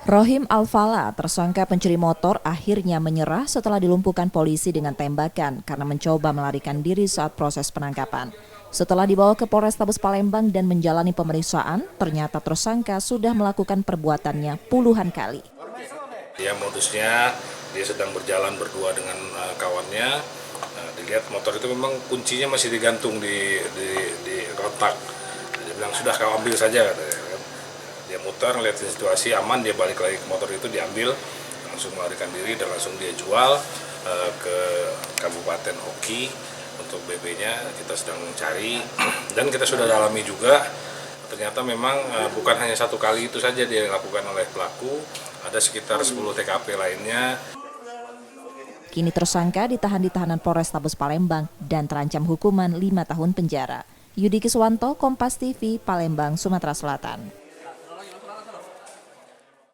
Rohim Alfala, tersangka pencuri motor, akhirnya menyerah setelah dilumpuhkan polisi dengan tembakan karena mencoba melarikan diri saat proses penangkapan. Setelah dibawa ke Polrestabes Palembang dan menjalani pemeriksaan, ternyata tersangka sudah melakukan perbuatannya puluhan kali. Dia modusnya, dia sedang berjalan berdua dengan kawannya. Dilihat motor itu memang kuncinya masih digantung di kontak. Dia bilang sudah kau ambil saja, katanya. Dia muter, ngeliat situasi aman, dia balik lagi ke motor itu, diambil, langsung melarikan diri dan langsung dia jual ke Kabupaten Oki untuk BB-nya. Kita sedang mencari dan kita sudah dalami juga. Ternyata memang bukan hanya satu kali itu saja dia dilakukan oleh pelaku, ada sekitar 10 TKP lainnya. Kini tersangka ditahan di tahanan Polrestabes Palembang dan terancam hukuman 5 tahun penjara. Yudi Kiswanto, Kompas TV, Palembang, Sumatera Selatan.